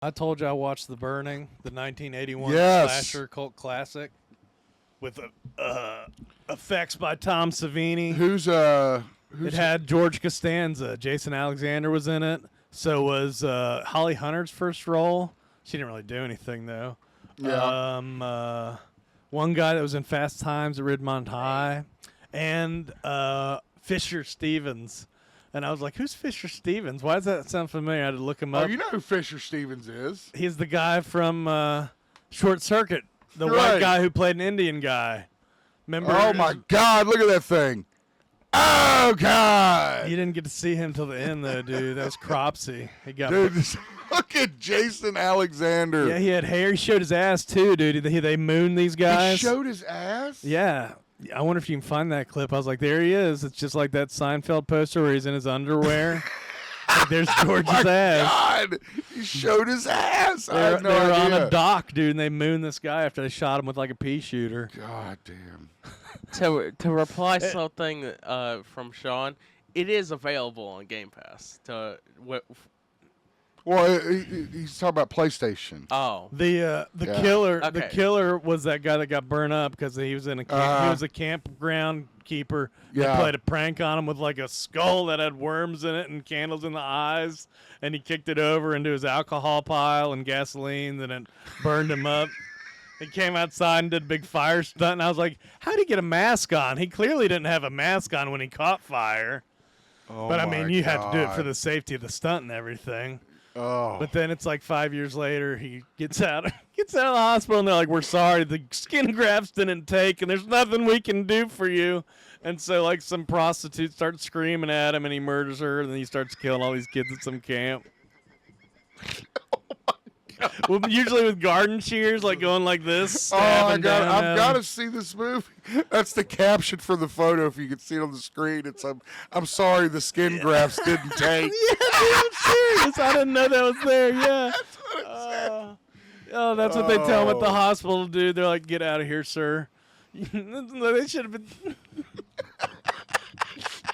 I told you I watched The Burning, the 1981 Yes. slasher cult classic, with effects by Tom Savini. Who's It had George Costanza. Jason Alexander was in it. So was Holly Hunter's first role. She didn't really do anything though. Yeah. One guy that was in Fast Times at Ridgemont High, and Fisher Stevens. And I was like, "Who's Fisher Stevens? Why does that sound familiar?" I had to look him Oh, up. you know who Fisher Stevens is? He's the guy from Short Circuit, the Right. white guy who played an Indian guy. Remember? Oh my God! Look at that thing. Oh God! You didn't get to see him till the end, though, dude. That was Cropsy. He got Dude, look at Jason Alexander. Yeah, he had hair. He showed his ass too, dude. They mooned these guys. He showed his ass? Yeah. I wonder if you can find that clip. I was like, there he is. It's just like that Seinfeld poster where he's in his underwear. Like, there's George's ass. God, he showed his ass. They were on a dock, dude, and they mooned this guy after they shot him with like a pea shooter. God damn. To reply something from Sean, it is available on Game Pass. Well, he's talking about PlayStation. Oh, The Yeah. killer, Okay. the killer was that guy that got burned up because he was in a camp, he was a campground keeper. Yeah. They played a prank on him with like a skull that had worms in it and candles in the eyes, and he kicked it over into his alcohol pile and gasoline, and it burned him up. He came outside and did a big fire stunt, and I was like, "How'd he get a mask on? He clearly didn't have a mask on when he caught fire." Oh But I my mean, you had to do it for God. the safety of the stunt and everything. Oh. But then it's like 5 years later, he gets out of the hospital, and they're like, "We're sorry, the skin grafts didn't take, and there's nothing we can do for you." And so like some prostitute starts screaming at him, and he murders her, and then he starts killing all these kids at some camp. Well, usually with garden shears, like going like this. Oh my stabbing God! down I've at got him. to see this movie. That's the caption for the photo. If you can see it on the screen, it's I'm sorry, the skin grafts didn't take. Yeah, dude, I'm serious. I didn't know that was there. Yeah. Oh, that's what they tell him at the hospital, dude. They're like, "Get out of here, sir." They should have been.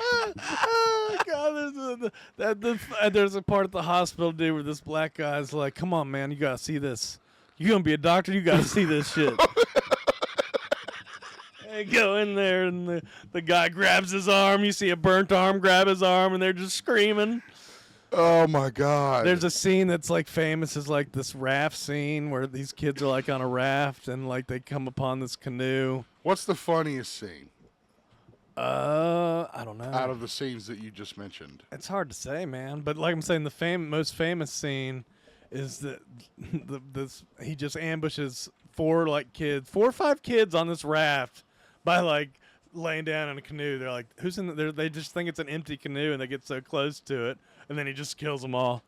Oh God! There's a part at the hospital, dude, where this black guy's like, "Come on, man, you gotta see this. You gonna be a doctor? You gotta see this shit." They go in there, and the guy grabs his arm. You see a burnt arm grab his arm, and they're just screaming. Oh my God! There's a scene that's like famous as like this raft scene where these kids are like on a raft and like they come upon this canoe. What's the funniest scene I don't know. out of the scenes that you just mentioned? It's hard to say, man. But like I'm saying, the most famous scene is that he just ambushes four or five kids on this raft by like laying down in a canoe. They're like, "Who's in there?" They just think it's an empty canoe, and they get so close to it, and then he just kills them all.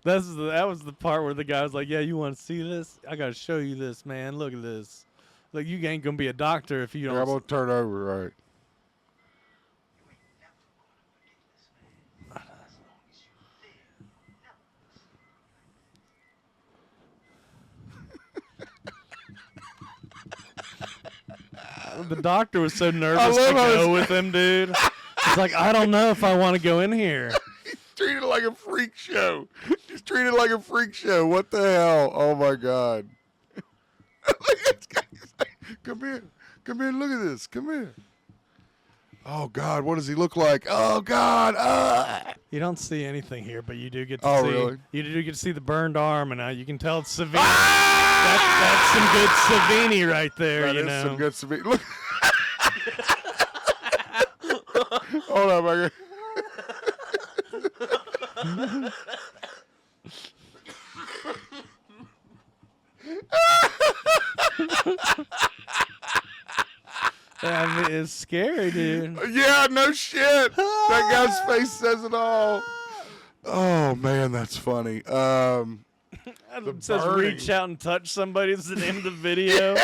That was the part where the guy was like, "Yeah, you want to see this? I gotta show you this, man. Look at this. Like, you ain't gonna be a doctor if you don't." Yeah, I'm gonna turn over, right? The doctor was so nervous I to love how go with him, dude. He's like, "I don't know if I want to go in here." Treated like a freak show. Just treated like a freak show. What the hell? Oh my God! Look at this guy. He's like, come here, come here. Look at this. Come here. Oh God, what does he look like? Oh God! You don't see anything here, but you do get to Oh, see. really? You do get to see the burned arm, and you can tell it's Savini. That's some good Savini right there. That you is know. some good Savini. Look. Hold on, my I mean, it's scary, dude. Yeah, no shit. That guy's face says it all. Oh man, that's funny. It says burning. reach out and touch somebody. It's the name of the video.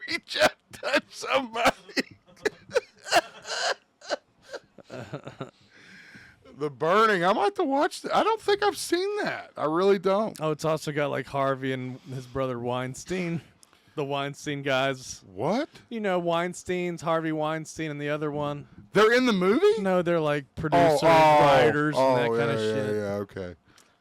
Reach out, touch somebody. The Burning. I might have to watch that. I don't think I've seen that. I really don't. Oh, it's also got like Harvey and his brother Weinstein. The Weinstein guys. What? You know, Weinstein's, Harvey Weinstein, and the other one. They're in the movie? No, they're like producers, writers, and that yeah, kind of yeah, shit. Yeah, okay.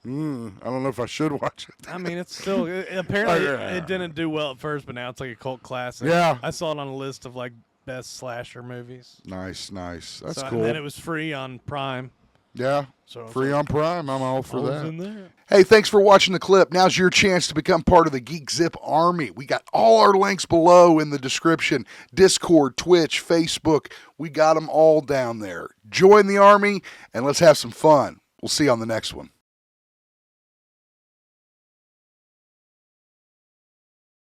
I don't know if I should watch it. I mean, it's still apparently yeah. it didn't do well at first, but now it's like a cult classic. Yeah. I saw it on a list of like best slasher movies. Nice. That's So, cool. And then it was free on Prime. Yeah. So Free on Prime. I'm all for that. In there. Hey, thanks for watching the clip. Now's your chance to become part of the Geek Zip Army. We got all our links below in the description. Discord, Twitch, Facebook. We got them all down there. Join the Army, and let's have some fun. We'll see you on the next one.